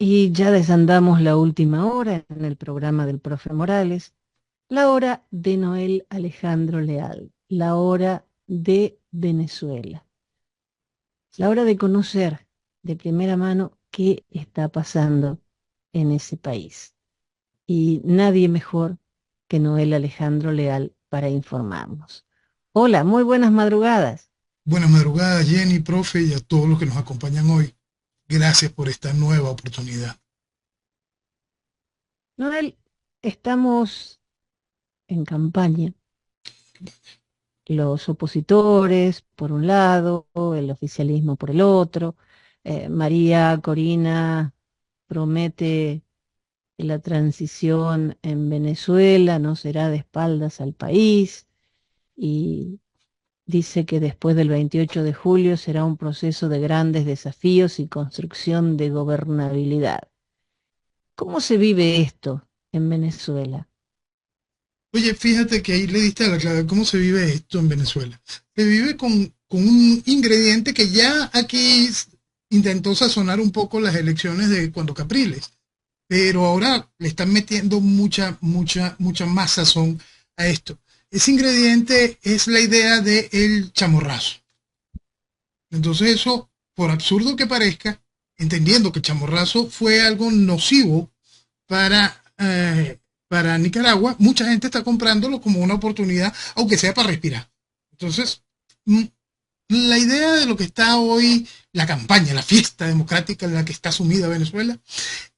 Y ya desandamos la última hora en el programa del profe Morales, la hora de Noel Alejandro Leal, la hora de Venezuela, la hora de conocer de primera mano qué está pasando en ese país. Y nadie mejor que Noel Alejandro Leal para informarnos. Hola, muy buenas madrugadas. Buenas madrugadas, Jenny, profe, y a todos los que nos acompañan hoy. Gracias por esta nueva oportunidad. Noel, estamos en campaña. Los opositores por un lado, el oficialismo por el otro. María Corina promete que la transición en Venezuela no será de espaldas al país y dice que después del 28 de julio será un proceso de grandes desafíos y construcción de gobernabilidad. ¿Cómo se vive esto en Venezuela? Oye, fíjate que ahí le diste a la clave cómo se vive esto en Venezuela. Se vive con un ingrediente que ya aquí intentó sazonar un poco las elecciones de cuando Capriles, pero ahora le están metiendo mucha más sazón a esto. Ese ingrediente es la idea del chamorrazo. Entonces eso, por absurdo que parezca, entendiendo que chamorrazo fue algo nocivo para Nicaragua, mucha gente está comprándolo como una oportunidad, aunque sea para respirar. Entonces, la idea de lo que está hoy, la campaña, la fiesta democrática en la que está sumida Venezuela,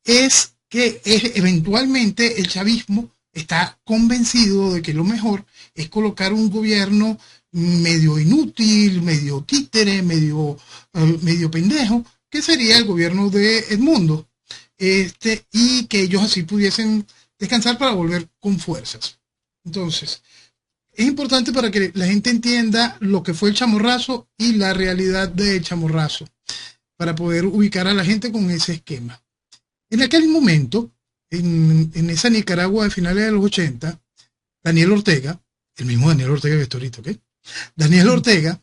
es que eventualmente el chavismo está convencido de que lo mejor es colocar un gobierno medio inútil, medio títere, medio pendejo, que sería el gobierno de Edmundo, y que ellos así pudiesen descansar para volver con fuerzas. Entonces, es importante para que la gente entienda lo que fue el chamorrazo y la realidad del chamorrazo, para poder ubicar a la gente con ese esquema. En aquel momento, en esa Nicaragua de finales de los 80, Daniel Ortega, el mismo Daniel Ortega que está ahorita, ¿ok? Daniel Ortega,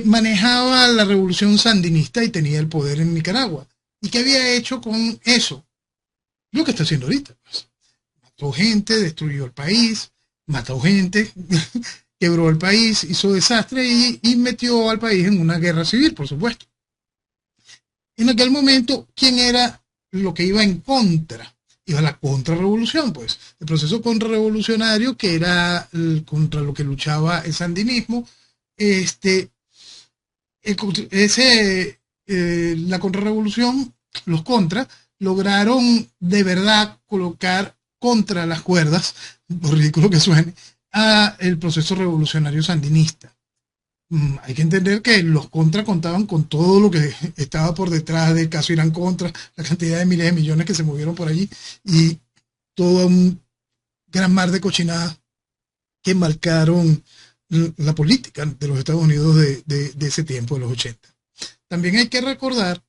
manejaba la revolución sandinista y tenía el poder en Nicaragua. ¿Y qué había hecho con eso? Lo que está haciendo ahorita. Pues. Mató gente, destruyó el país, mató gente, quebró el país, hizo desastre y metió al país en una guerra civil, por supuesto. En aquel momento, ¿quién era lo que iba en contra? Iba la contrarrevolución, pues. El proceso contrarrevolucionario, que era contra lo que luchaba el sandinismo, este, la contrarrevolución, los contras, lograron de verdad colocar contra las cuerdas, por ridículo que suene, a el proceso revolucionario sandinista. Hay que entender que los contras contaban con todo lo que estaba por detrás del caso Irán Contra, la cantidad de miles de millones que se movieron por allí y todo un gran mar de cochinadas que marcaron la política de los Estados Unidos de ese tiempo, de los 80. También hay que recordar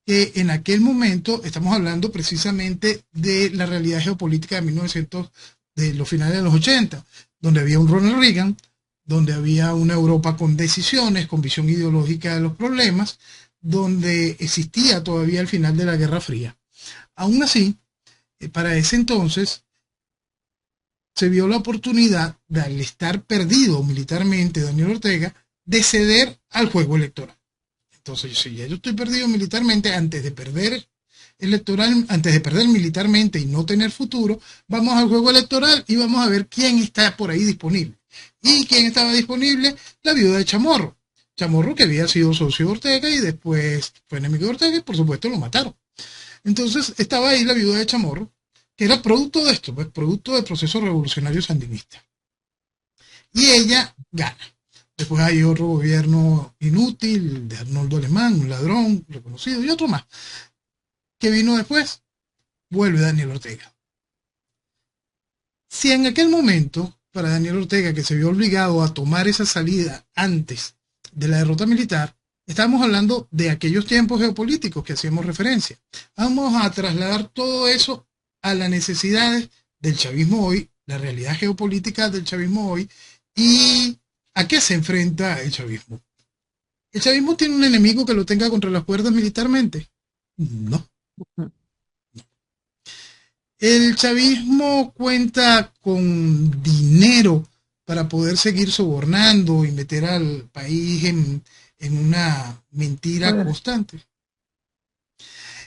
que en aquel momento estamos hablando precisamente de la realidad geopolítica de 1900, de los finales de los 80, donde había un Ronald Reagan, donde había una Europa con decisiones, con visión ideológica de los problemas, donde existía todavía el final de la Guerra Fría. Aún así, para ese entonces se vio la oportunidad de, al estar perdido militarmente Daniel Ortega, de ceder al juego electoral. Entonces, si ya yo estoy perdido militarmente, antes de perder militarmente y no tener futuro, vamos al juego electoral y vamos a ver quién está por ahí disponible. ¿Y quién estaba disponible? La viuda de Chamorro. Chamorro que había sido socio de Ortega y después fue enemigo de Ortega y por supuesto lo mataron. Entonces estaba ahí la viuda de Chamorro, que era producto de esto, pues producto del proceso revolucionario sandinista. Y ella gana. Después hay otro gobierno inútil de Arnoldo Alemán, un ladrón reconocido, y otro más. ¿Qué vino después? Vuelve Daniel Ortega. Si en aquel momento, para Daniel Ortega, que se vio obligado a tomar esa salida antes de la derrota militar, estamos hablando de aquellos tiempos geopolíticos que hacíamos referencia. Vamos a trasladar todo eso a las necesidades del chavismo hoy, la realidad geopolítica del chavismo hoy y a qué se enfrenta el chavismo. ¿El chavismo tiene un enemigo que lo tenga contra las cuerdas militarmente? No. El chavismo cuenta con dinero para poder seguir sobornando y meter al país en una mentira Joder, constante.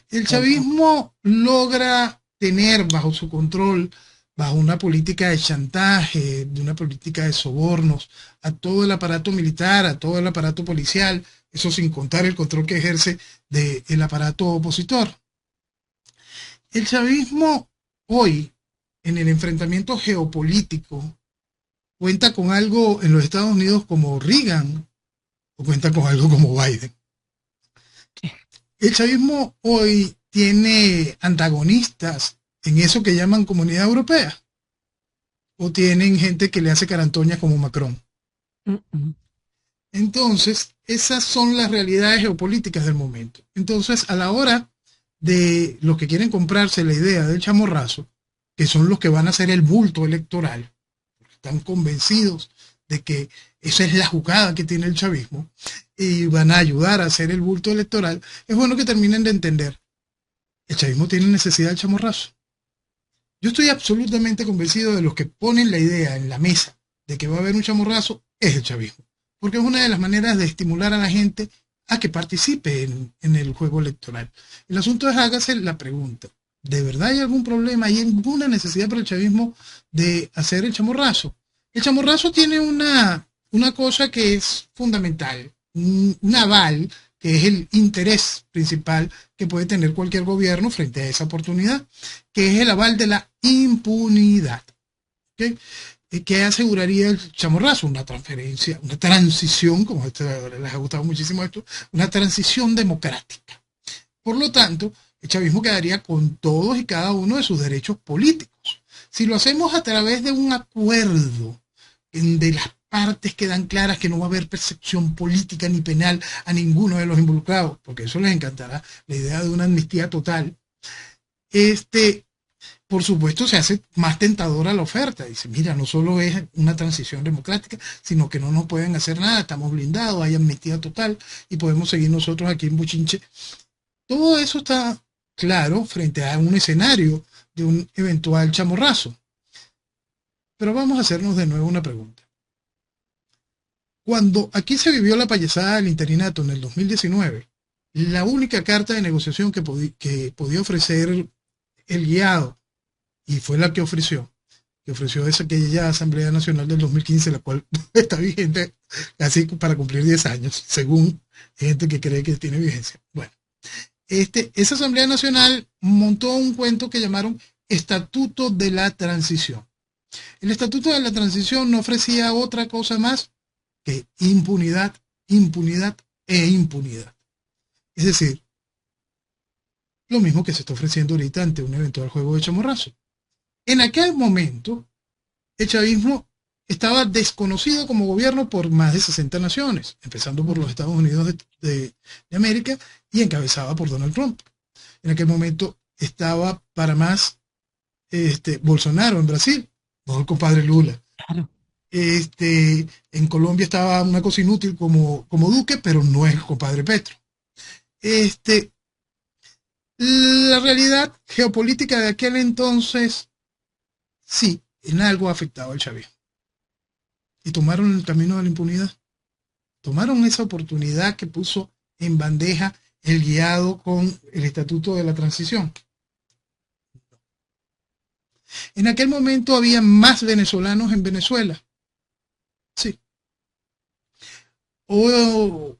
El total. chavismo logra tener bajo su control, bajo una política de chantaje, de una política de sobornos, a todo el aparato militar, a todo el aparato policial, eso sin contar el control que ejerce del aparato opositor. El chavismo hoy, en el enfrentamiento geopolítico, cuenta con algo en los Estados Unidos como Reagan o cuenta con algo como Biden. El chavismo hoy tiene antagonistas en eso que llaman Comunidad Europea o tienen gente que le hace carantoña como Macron. Mm, mm. Entonces, esas son las realidades geopolíticas del momento. Entonces, a la hora de los que quieren comprarse la idea del chamorrazo, que son los que van a hacer el bulto electoral, están convencidos de que esa es la jugada que tiene el chavismo y van a ayudar a hacer el bulto electoral, es bueno que terminen de entender, el chavismo tiene necesidad del chamorrazo. Yo estoy absolutamente convencido de los que ponen la idea en la mesa de que va a haber un chamorrazo, es el chavismo. Porque es una de las maneras de estimular a la gente a que participe en el juego electoral. El asunto es hágase la pregunta. ¿De verdad hay algún problema? ¿Hay alguna necesidad para el chavismo de hacer el chamorrazo? El chamorrazo tiene una cosa que es fundamental, un aval, que es el interés principal que puede tener cualquier gobierno frente a esa oportunidad, que es el aval de la impunidad. ¿Okay? ¿Qué aseguraría el chamorrazo? Una transferencia, una transición, como les ha gustado muchísimo esto, una transición democrática. Por lo tanto, el chavismo quedaría con todos y cada uno de sus derechos políticos. Si lo hacemos a través de un acuerdo de las partes quedan claras que no va a haber percepción política ni penal a ninguno de los involucrados, porque eso les encantará, la idea de una amnistía total, por supuesto se hace más tentadora la oferta. Dice, mira, no solo es una transición democrática, sino que no nos pueden hacer nada, estamos blindados, hay amnistía total y podemos seguir nosotros aquí en Buchinche. Todo eso está claro frente a un escenario de un eventual chamorrazo. Pero vamos a hacernos de nuevo una pregunta. Cuando aquí se vivió la payasada del interinato en el 2019, la única carta de negociación que podía ofrecer el guiado, y fue la que ofreció esa aquella Asamblea Nacional del 2015, la cual está vigente casi para cumplir 10 años, según gente que cree que tiene vigencia. Bueno, esa Asamblea Nacional montó un cuento que llamaron Estatuto de la Transición. El Estatuto de la Transición no ofrecía otra cosa más que impunidad, impunidad e impunidad. Es decir, lo mismo que se está ofreciendo ahorita ante un eventual juego de chamorrazo. En aquel momento, el chavismo estaba desconocido como gobierno por más de 60 naciones, empezando por los Estados Unidos de América y encabezada por Donald Trump. En aquel momento estaba para más Bolsonaro en Brasil, no el compadre Lula. Claro. En Colombia estaba una cosa inútil como Duque, pero no es el compadre Petro. La realidad geopolítica de aquel entonces, sí, en algo ha afectado al chavismo. Y tomaron el camino de la impunidad. Tomaron esa oportunidad que puso en bandeja el guiado con el Estatuto de la Transición. En aquel momento había más venezolanos en Venezuela. Sí. O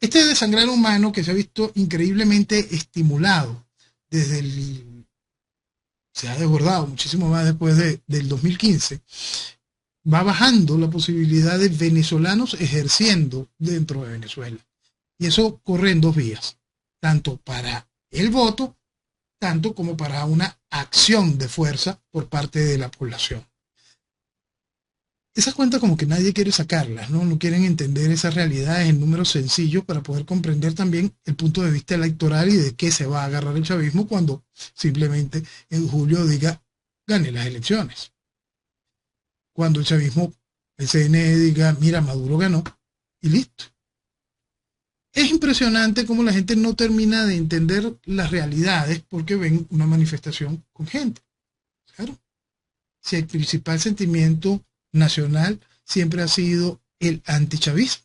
este desangrar humano que se ha visto increíblemente estimulado desde se ha desbordado muchísimo más después del 2015, va bajando la posibilidad de venezolanos ejerciendo dentro de Venezuela. Y eso corre en dos vías, tanto para el voto, tanto como para una acción de fuerza por parte de la población. Esas cuentas como que nadie quiere sacarlas, ¿no? No quieren entender esas realidades en números sencillos para poder comprender también el punto de vista electoral y de qué se va a agarrar el chavismo cuando simplemente en julio diga, gane las elecciones. Cuando el chavismo, el CNE diga, mira, Maduro ganó y listo. es impresionante cómo la gente no termina de entender las realidades porque ven una manifestación con gente. Claro, si el principal sentimiento nacional siempre ha sido el antichavismo.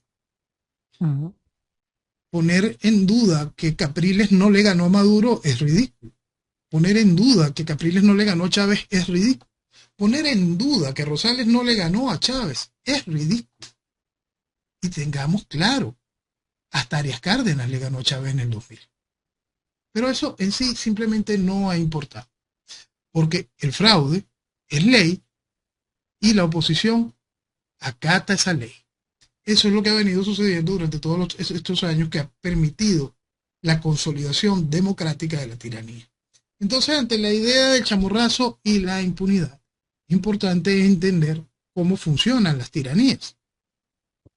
Ujú. Poner en duda que Capriles no le ganó a Maduro es ridículo. Poner en duda que Capriles no le ganó a Chávez es ridículo. Poner en duda que Rosales no le ganó a Chávez es ridículo. Y tengamos claro, hasta Arias Cárdenas le ganó a Chávez en el 2000. Pero eso en sí simplemente no ha importado, porque el fraude es ley y la oposición acata esa ley. Eso es lo que ha venido sucediendo durante todos estos años que ha permitido la consolidación democrática de la tiranía. Entonces, ante la idea del chamorrazo y la impunidad, importante entender cómo funcionan las tiranías.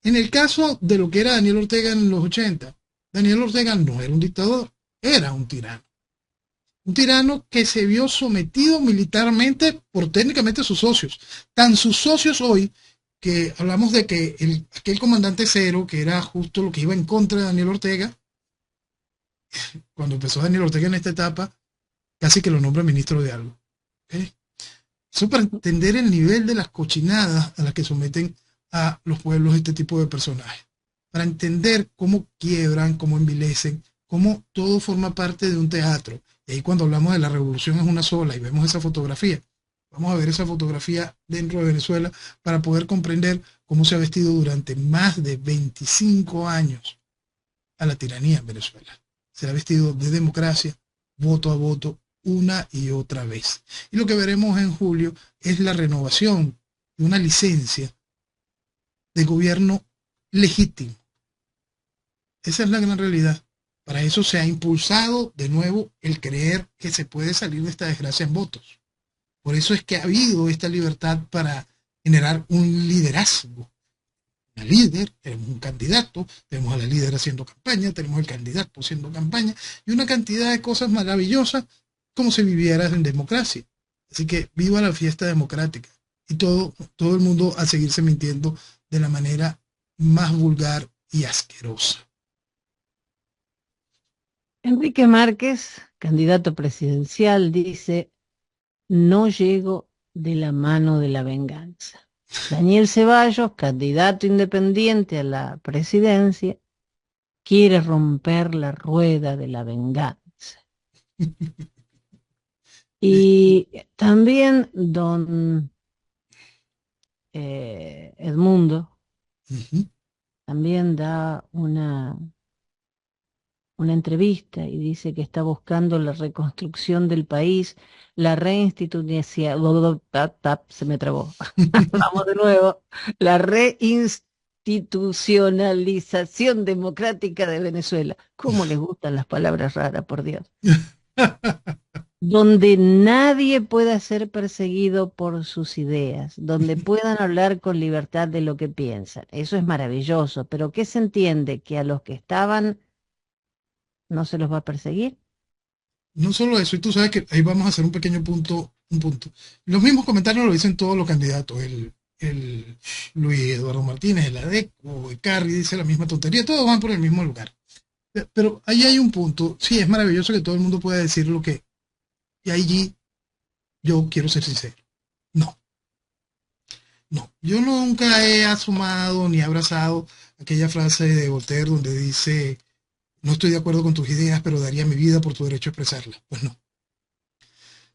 En el caso de lo que era Daniel Ortega en los 80, Daniel Ortega no era un dictador, era un tirano. Un tirano que se vio sometido militarmente por técnicamente sus socios. Tan sus socios hoy que hablamos de que aquel comandante cero, que era justo lo que iba en contra de Daniel Ortega, cuando empezó Daniel Ortega en esta etapa, casi que lo nombra ministro de algo. ¿Okay? Eso para entender el nivel de las cochinadas a las que someten a los pueblos este tipo de personajes. Para entender cómo quiebran, cómo envilecen, cómo todo forma parte de un teatro. Y ahí cuando hablamos de la revolución es una sola y vemos esa fotografía. Vamos a ver esa fotografía dentro de Venezuela para poder comprender cómo se ha vestido durante más de 25 años a la tiranía en Venezuela. Se ha vestido de democracia, voto a voto, una y otra vez. Y lo que veremos en julio es la renovación de una licencia de gobierno legítimo. Esa es la gran realidad. Para eso se ha impulsado de nuevo el creer que se puede salir de esta desgracia en votos. Por eso es que ha habido esta libertad para generar un liderazgo. Una líder, tenemos un candidato, tenemos a la líder haciendo campaña, tenemos el candidato haciendo campaña y una cantidad de cosas maravillosas como si vivieras en democracia. Así que viva la fiesta democrática y todo el mundo a seguirse mintiendo de la manera más vulgar y asquerosa. Enrique Márquez, candidato presidencial, dice: no llego de la mano de la venganza. Daniel Ceballos, candidato independiente a la presidencia, quiere romper la rueda de la venganza. Y también don Edmundo también da una entrevista y dice que está buscando la reconstrucción del país, la reinstitucionalización, se me trabó, vamos de nuevo, la reinstitucionalización democrática de Venezuela. ¿Cómo les gustan las palabras raras, por Dios? Donde nadie pueda ser perseguido por sus ideas, donde puedan hablar con libertad de lo que piensan. Eso es maravilloso, pero ¿qué se entiende? ¿Que a los que estaban no se los va a perseguir? No solo eso, y tú sabes que ahí vamos a hacer un pequeño punto, un punto. Los mismos comentarios lo dicen todos los candidatos. El Luis Eduardo Martínez, el ADECO, el Carri dice la misma tontería, todos van por el mismo lugar. Pero ahí hay un punto, sí, es maravilloso que todo el mundo pueda decir lo que, y allí yo quiero ser sincero. No, no, yo nunca he asomado ni abrazado aquella frase de Voltaire donde dice, no estoy de acuerdo con tus ideas, pero daría mi vida por tu derecho a expresarlas. Pues no.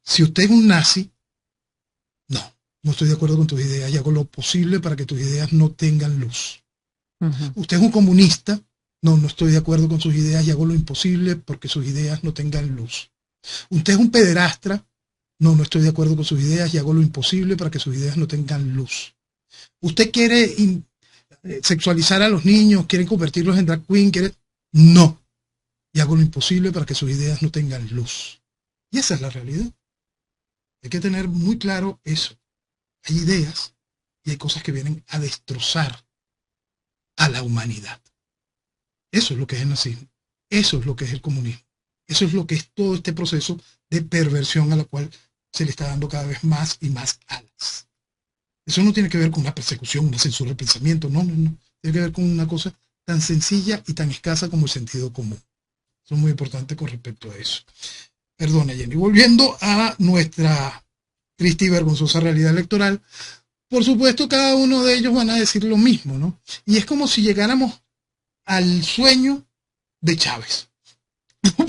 Si usted es un nazi, no, no estoy de acuerdo con tus ideas y hago lo posible para que tus ideas no tengan luz. Usted es un comunista, no, no estoy de acuerdo con sus ideas y hago lo imposible porque sus ideas no tengan luz. Usted es un pederastra, no, no estoy de acuerdo con sus ideas y hago lo imposible para que sus ideas no tengan luz. Usted quiere sexualizar a los niños, quiere convertirlos en drag queen, no, y hago lo imposible para que sus ideas no tengan luz. Y esa es la realidad. Hay que tener muy claro eso. Hay ideas y hay cosas que vienen a destrozar a la humanidad. Eso es lo que es el nazismo. Eso es lo que es el comunismo. Eso es lo que es todo este proceso de perversión a la cual se le está dando cada vez más y más alas. Eso no tiene que ver con una persecución, una censura del pensamiento, no, no, no. Tiene que ver con una cosa tan sencilla y tan escasa como el sentido común. Eso es muy importante con respecto a eso. Perdona, Jenny. Volviendo a nuestra triste y vergonzosa realidad electoral, por supuesto, cada uno de ellos van a decir lo mismo, ¿no? Y es como si llegáramos al sueño de Chávez,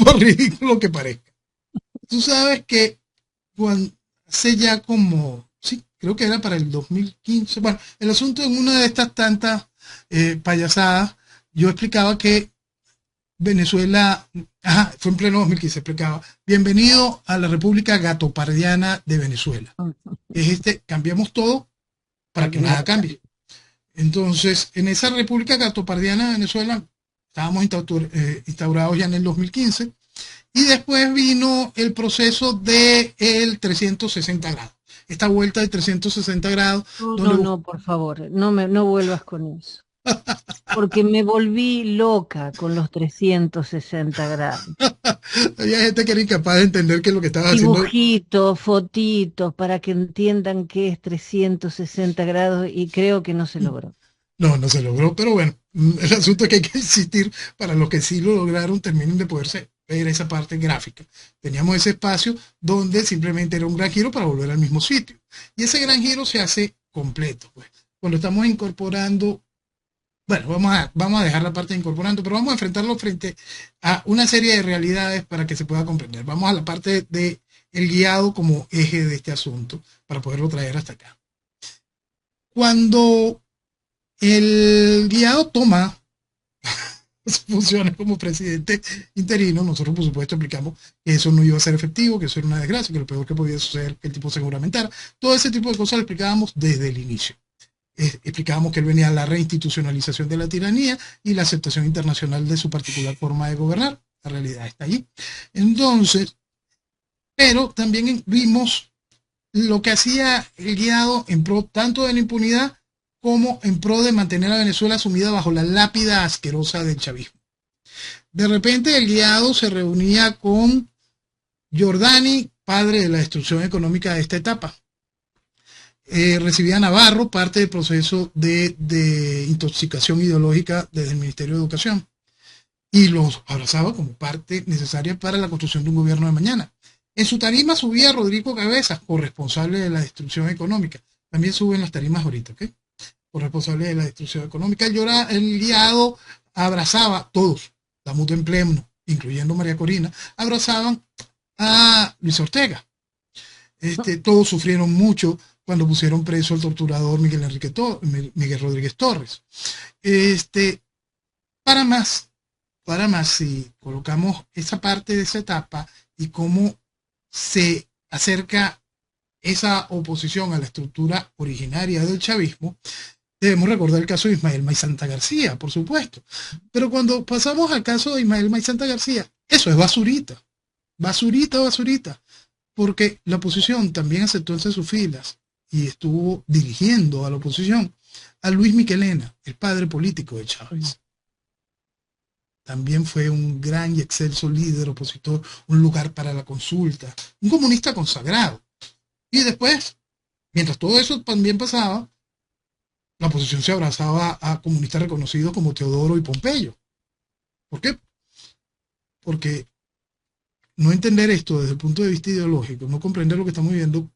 por ridículo que parezca. Tú sabes que cuando, hace ya como, sí, creo que era para el 2015, bueno, el asunto en una de estas tantas payasadas, yo explicaba que Venezuela, ajá, fue en pleno 2015, explicaba, bienvenido a la República Gatopardiana de Venezuela. Es cambiamos todo para que nada cambie. Entonces, en esa República Gatopardiana de Venezuela, estábamos instaurados ya en el 2015, y después vino el proceso de el 360 grados. Esta vuelta de 360 grados. No, Donde... no, no, por favor, no vuelvas con eso. Porque me volví loca con los 360 grados. Había gente que era incapaz de entender que lo que estaba haciendo. Dibujitos, fotitos, para que entiendan qué es 360 grados y creo que no se logró. No, no se logró, pero bueno, el asunto es que hay que insistir para los que sí lo lograron, terminen de poderse ver esa parte gráfica. Teníamos ese espacio donde simplemente era un gran giro para volver al mismo sitio. Y ese gran giro se hace completo. Pues. Cuando estamos incorporando, bueno, vamos a dejar la parte de incorporando, pero vamos a enfrentarlo frente a una serie de realidades para que se pueda comprender. Vamos a la parte de el guiado como eje de este asunto para poderlo traer hasta acá. Cuando el guiado toma sus funciones como presidente interino, nosotros por supuesto explicamos que eso no iba a ser efectivo, que eso era una desgracia, que lo peor que podía suceder que el tipo se juramentara. Todo ese tipo de cosas lo explicábamos desde el inicio. Explicábamos que él venía a la reinstitucionalización de la tiranía y la aceptación internacional de su particular forma de gobernar. La realidad está allí. Entonces, pero también vimos lo que hacía el guiado en pro tanto de la impunidad como en pro de mantener a Venezuela sumida bajo la lápida asquerosa del chavismo. De repente el guiado se reunía con Giordani, padre de la destrucción económica de esta etapa. Recibía a Navarro, parte del proceso de intoxicación ideológica desde el Ministerio de Educación, y los abrazaba como parte necesaria para la construcción de un gobierno de mañana. En su tarima subía Rodrigo Cabezas, corresponsable de la destrucción económica. También suben las tarimas ahorita, ¿ok? Corresponsable de la destrucción económica. El guiado abrazaba todos, la mutua en pleno, incluyendo María Corina, abrazaban a Luis Ortega. Todos sufrieron mucho cuando pusieron preso al torturador Miguel Rodríguez Torres. Para más, si colocamos esa parte de esa etapa y cómo se acerca esa oposición a la estructura originaria del chavismo, debemos recordar el caso de Ismael May Santa García, por supuesto. Pero cuando pasamos al caso de Ismael May Santa García, eso es basurita. Basurita. Porque la oposición también aceptó entre sus filas y estuvo dirigiendo a la oposición a Luis Michelena, el padre político de Chávez. También fue un gran y excelso líder opositor, un lugar para la consulta, un comunista consagrado. Y después, mientras todo eso también pasaba, la oposición se abrazaba a comunistas reconocidos como Teodoro y Pompeyo. ¿Por qué? Porque no entender esto desde el punto de vista ideológico, no comprender lo que estamos viviendo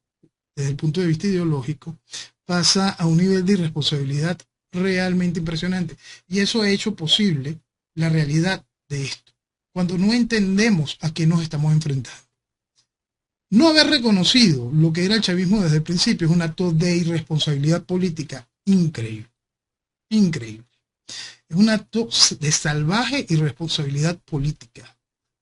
desde el punto de vista ideológico, pasa a un nivel de irresponsabilidad realmente impresionante. Y eso ha hecho posible la realidad de esto, cuando no entendemos a qué nos estamos enfrentando. No haber reconocido lo que era el chavismo desde el principio es un acto de irresponsabilidad política increíble. Es un acto de salvaje irresponsabilidad política,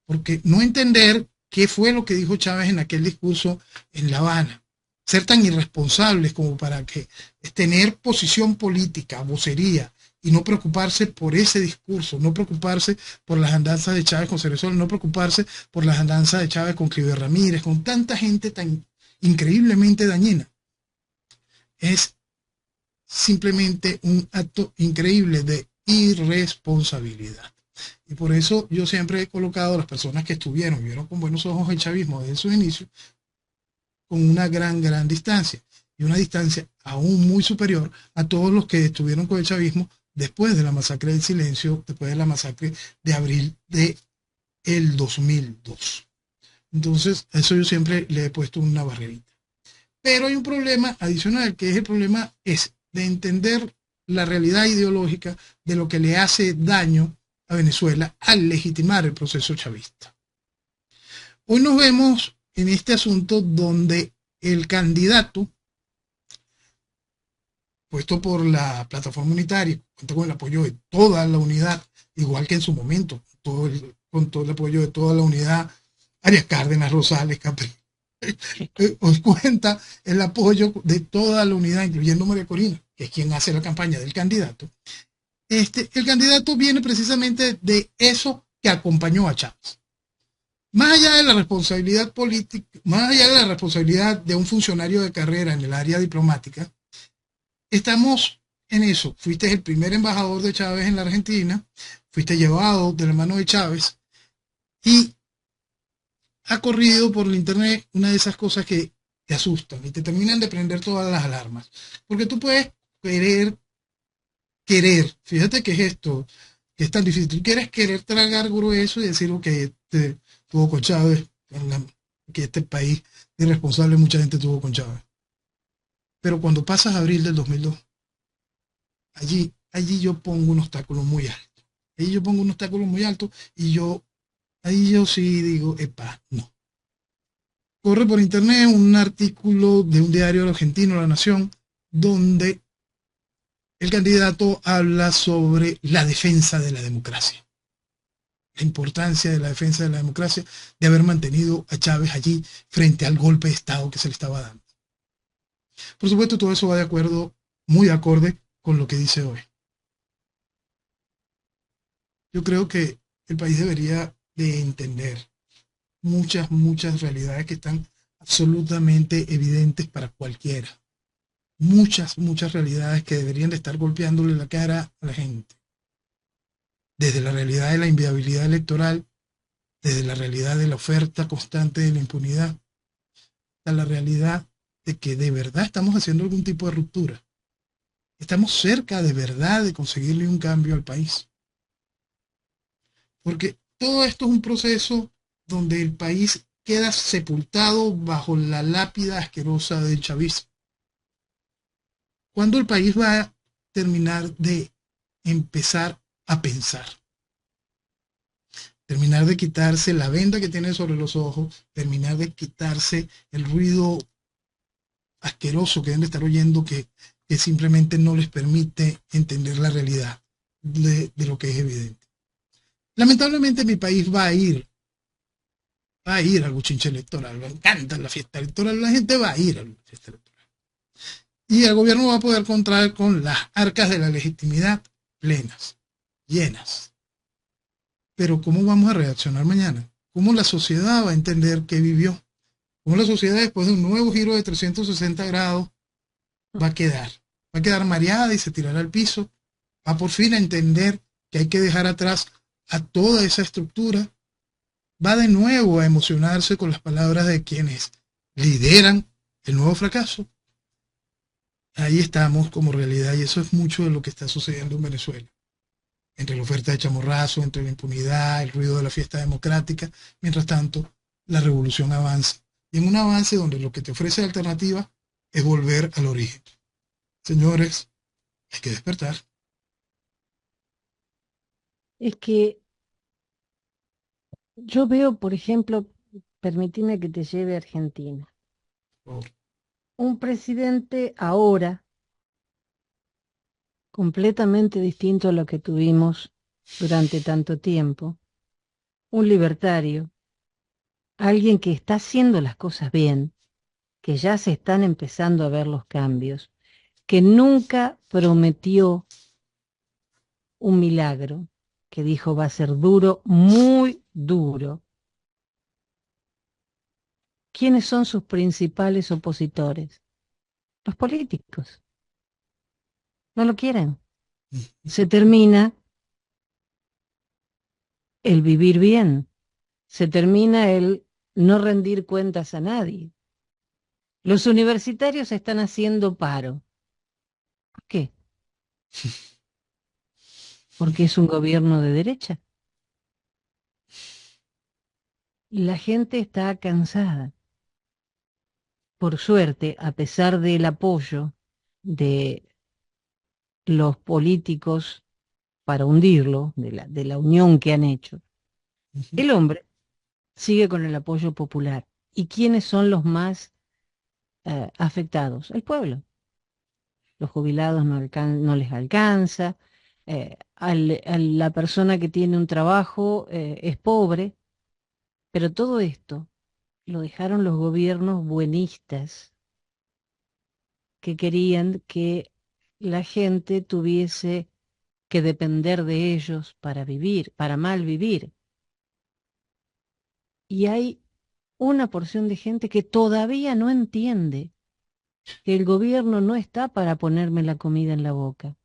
porque no entender qué fue lo que dijo Chávez en aquel discurso en La Habana, ser tan irresponsables como para que tener posición política, vocería, y no preocuparse por ese discurso, no preocuparse por las andanzas de Chávez con Cerezuela, no preocuparse por las andanzas de Chávez con Cliver Ramírez, con tanta gente tan increíblemente dañina. Es simplemente un acto increíble de irresponsabilidad. Y por eso yo siempre he colocado a las personas que vieron con buenos ojos el chavismo desde sus inicios, con una gran distancia, y una distancia aún muy superior a todos los que estuvieron con el chavismo después de la masacre del silencio, después de la masacre de abril de el 2002. Entonces, a eso yo siempre le he puesto una barrerita. Pero hay un problema adicional, que es el problema es de entender la realidad ideológica de lo que le hace daño a Venezuela al legitimar el proceso chavista. Hoy nos vemos en este asunto donde el candidato puesto por la plataforma unitaria, cuenta con el apoyo de toda la unidad, igual que en su momento, con todo el apoyo de toda la unidad, Arias Cárdenas, Rosales, Capel. Os cuenta el apoyo de toda la unidad, incluyendo María Corina, que es quien hace la campaña del candidato. El candidato viene precisamente de eso que acompañó a Chávez. Más allá de la responsabilidad política, más allá de la responsabilidad de un funcionario de carrera en el área diplomática, estamos en eso. Fuiste el primer embajador de Chávez en la Argentina, fuiste llevado de la mano de Chávez y ha corrido por el internet una de esas cosas que te asustan y te terminan de prender todas las alarmas. Porque tú puedes fíjate que es esto, que es tan difícil. Tú quieres querer tragar grueso y decir, ok, tuvo con Chávez, que este país irresponsable, mucha gente tuvo con Chávez. Pero cuando pasas a abril del 2002, allí yo pongo un obstáculo muy alto. Allí yo pongo un obstáculo muy alto y ahí yo sí digo, epa, no. Corre por internet un artículo de un diario argentino, La Nación, donde el candidato habla sobre la defensa de la democracia. La importancia de la defensa de la democracia, de haber mantenido a Chávez allí frente al golpe de Estado que se le estaba dando. Por supuesto, todo eso va de acuerdo, muy acorde con lo que dice hoy. Yo creo que el país debería de entender muchas realidades que están absolutamente evidentes para cualquiera. Muchas realidades que deberían de estar golpeándole la cara a la gente. Desde la realidad de la inviabilidad electoral, desde la realidad de la oferta constante de la impunidad, hasta la realidad de que de verdad estamos haciendo algún tipo de ruptura. Estamos cerca de verdad de conseguirle un cambio al país. Porque todo esto es un proceso donde el país queda sepultado bajo la lápida asquerosa del chavismo. ¿Cuándo el país va a terminar de empezar a pensar? Terminar de quitarse la venda que tiene sobre los ojos, terminar de quitarse el ruido asqueroso que deben de estar oyendo que simplemente no les permite entender la realidad de lo que es evidente. Lamentablemente mi país va a ir al buchinche electoral, le encanta la fiesta electoral, la gente va a ir a la fiesta electoral. Y el gobierno va a poder contar con las arcas de la legitimidad plenas, llenas. Pero ¿cómo vamos a reaccionar mañana? ¿Cómo la sociedad va a entender qué vivió? ¿Cómo la sociedad después de un nuevo giro de 360 grados va a quedar? Va a quedar mareada y se tirará al piso. Va por fin a entender que hay que dejar atrás a toda esa estructura. Va de nuevo a emocionarse con las palabras de quienes lideran el nuevo fracaso. Ahí estamos como realidad y eso es mucho de lo que está sucediendo en Venezuela. Entre la oferta de chamorrazo, entre la impunidad, el ruido de la fiesta democrática, mientras tanto la revolución avanza. Y en un avance donde lo que te ofrece alternativa es volver al origen. Señores, hay que despertar. Es que yo veo, por ejemplo, permitime que te lleve a Argentina. Por Un presidente ahora completamente distinto a lo que tuvimos durante tanto tiempo. Un libertario, alguien que está haciendo las cosas bien, que ya se están empezando a ver los cambios, que nunca prometió un milagro, que dijo va a ser duro, muy duro. ¿Quiénes son sus principales opositores? Los políticos. No lo quieren. Se termina el vivir bien. Se termina el no rendir cuentas a nadie. Los universitarios están haciendo paro. ¿Por qué? porque es un gobierno de derecha. La gente está cansada. Por suerte, a pesar del apoyo de los políticos para hundirlo, de la unión que han hecho, Ujú. el hombre sigue con el apoyo popular. ¿Y quiénes son los más afectados? El pueblo. Los jubilados no les alcanza. A la persona que tiene un trabajo es pobre, pero todo esto lo dejaron los gobiernos buenistas que querían que la gente tuviese que depender de ellos para vivir, para mal vivir. Y hay una porción de gente que todavía no entiende que el gobierno no está para ponerme la comida en la boca,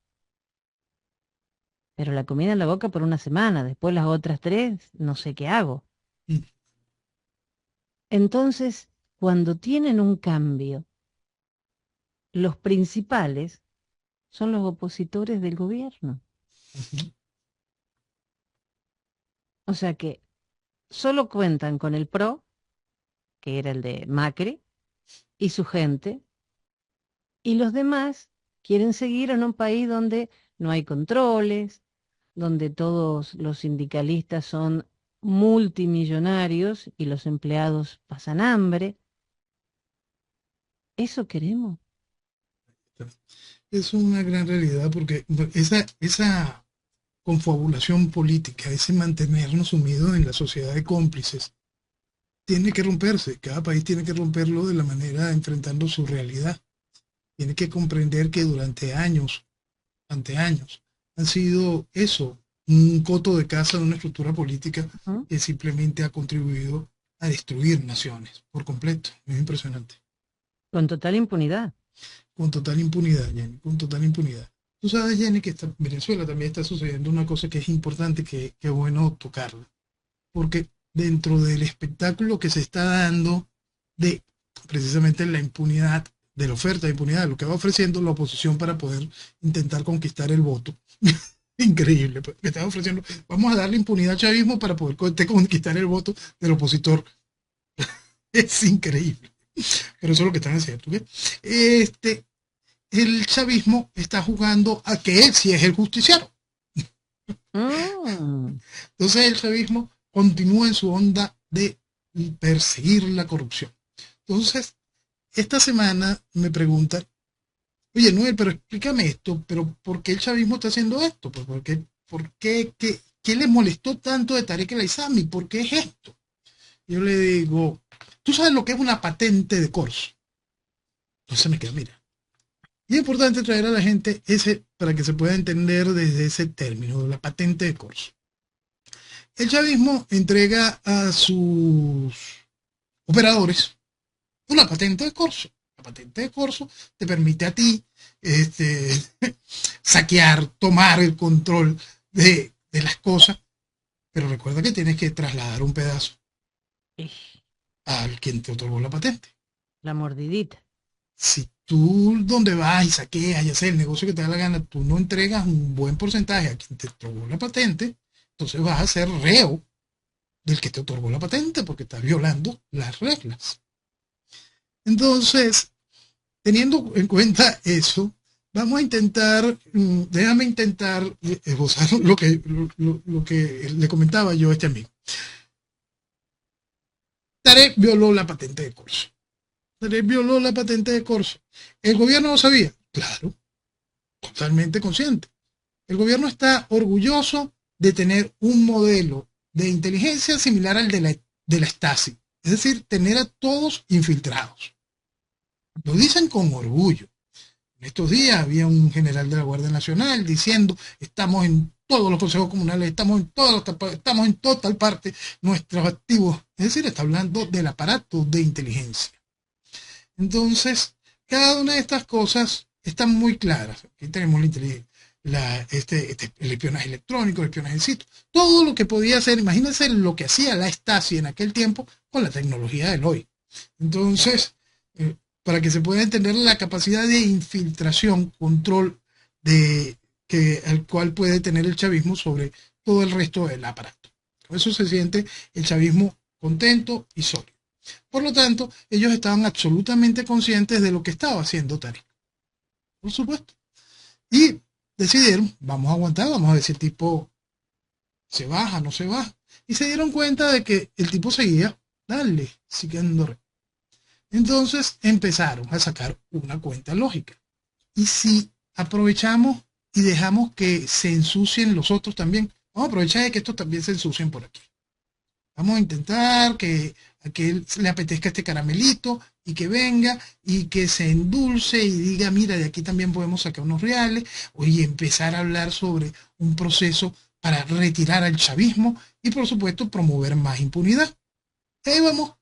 pero la comida en la boca por una semana, después las otras 3, no sé qué hago. Mm. Entonces, cuando tienen un cambio, los principales son los opositores del gobierno. Ujú. O sea que solo cuentan con el PRO, que era el de Macri, y su gente, y los demás quieren seguir en un país donde no hay controles, donde todos los sindicalistas son multimillonarios y los empleados pasan hambre. ¿Eso queremos? Es una gran realidad porque esa confabulación política, ese mantenernos sumidos en la sociedad de cómplices, tiene que romperse. Cada país tiene que romperlo de la manera de enfrentando su realidad. Tiene que comprender que durante años, ante años, han sido eso, un coto de caza de una estructura política ¿Mm? que simplemente ha contribuido a destruir naciones por completo. Es impresionante. Con total impunidad. Con total impunidad, Jenny, con total impunidad. Tú sabes, Jenny, que en Venezuela también está sucediendo una cosa que es importante, que es bueno tocarla, porque dentro del espectáculo que se está dando de precisamente la impunidad, de la oferta de impunidad, lo que va ofreciendo la oposición para poder intentar conquistar el voto. Increíble, pues, que están ofreciendo, vamos a darle impunidad al chavismo para poder conquistar el voto del opositor. Es increíble, pero eso es lo que están haciendo. ¿Okay? El chavismo está jugando a que él sí es el justiciero. Mm, Entonces el chavismo continúa en su onda de perseguir la corrupción. Entonces, esta semana me preguntan, oye, Noel, pero explícame esto, pero ¿por qué el chavismo está haciendo esto? Pues, ¿qué le molestó tanto de Tarek El Aissami? ¿Por qué es esto? Yo le digo, ¿tú sabes lo que es una patente de corso? Entonces me queda, mira. Y es importante traer a la gente ese para que se pueda entender desde ese término, la patente de corso. El chavismo entrega a sus operadores una patente de corso. La patente de corso te permite a ti este, saquear, tomar el control de las cosas, pero recuerda que tienes que trasladar un pedazo ish, al quien te otorgó la patente. la mordidita. Si tú donde vas y saqueas y haces el negocio que te da la gana, tú no entregas un buen porcentaje a quien te otorgó la patente, entonces vas a ser reo del que te otorgó la patente porque estás violando las reglas. Entonces, teniendo en cuenta eso, vamos a intentar, déjame intentar esbozar lo que le comentaba yo a este amigo. Tarek violó la patente de corso. Tarek violó la patente de corso. ¿El gobierno lo sabía? Claro, totalmente consciente. El gobierno está orgulloso de tener un modelo de inteligencia similar al de la Stasi. Es decir, tener a todos infiltrados. Lo dicen con orgullo. En estos días había un general de la Guardia Nacional diciendo, estamos en todos los consejos comunales, estamos en total parte nuestros activos. Es decir, está hablando del aparato de inteligencia. Entonces, cada una de estas cosas están muy claras. Aquí tenemos el espionaje electrónico, el espionaje in situ, todo lo que podía hacer, imagínense lo que hacía la Stasi en aquel tiempo con la tecnología del hoy. Entonces, para que se pueda entender la capacidad de infiltración, control de al cual puede tener el chavismo sobre todo el resto del aparato. Por eso se siente el chavismo contento y sólido. Por lo tanto, ellos estaban absolutamente conscientes de lo que estaba haciendo Tarek, por supuesto. Y decidieron, vamos a aguantar, vamos a ver si el tipo se baja, no se baja. Y se dieron cuenta de que el tipo seguía, dale, siguiendo. Entonces empezaron a sacar una cuenta lógica. Y si aprovechamos y dejamos que se ensucien los otros también, vamos a aprovechar de que estos también se ensucien por aquí. Vamos a intentar que a que le apetezca este caramelito y que venga y que se endulce y diga, mira, de aquí también podemos sacar unos reales, y empezar a hablar sobre un proceso para retirar al chavismo y por supuesto promover más impunidad. Y ahí vamos,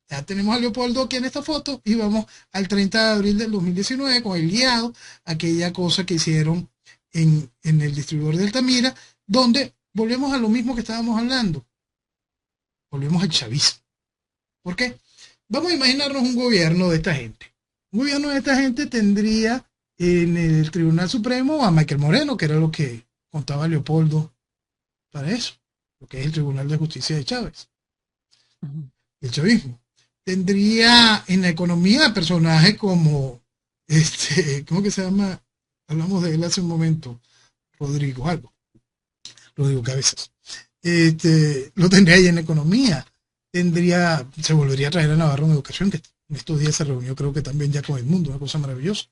ya tenemos a Leopoldo aquí en esta foto y vamos al 30 de abril del 2019 con el guiado, aquella cosa que hicieron en el distribuidor de Altamira, donde volvemos a lo mismo que estábamos hablando, volvemos al chavismo. ¿Por qué? Vamos a imaginarnos un gobierno de esta gente. Un gobierno de esta gente tendría en el Tribunal Supremo a Michael Moreno, que era lo que contaba Leopoldo para eso, lo que es el Tribunal de Justicia de Chávez, el chavismo. Tendría en la economía personajes como, ¿cómo que se llama? Hablamos de él hace un momento, Rodrigo Cabezas. Lo tendría ahí en economía. Se volvería a traer a Navarro en educación, que en estos días se reunió creo que también ya con el mundo, una cosa maravillosa.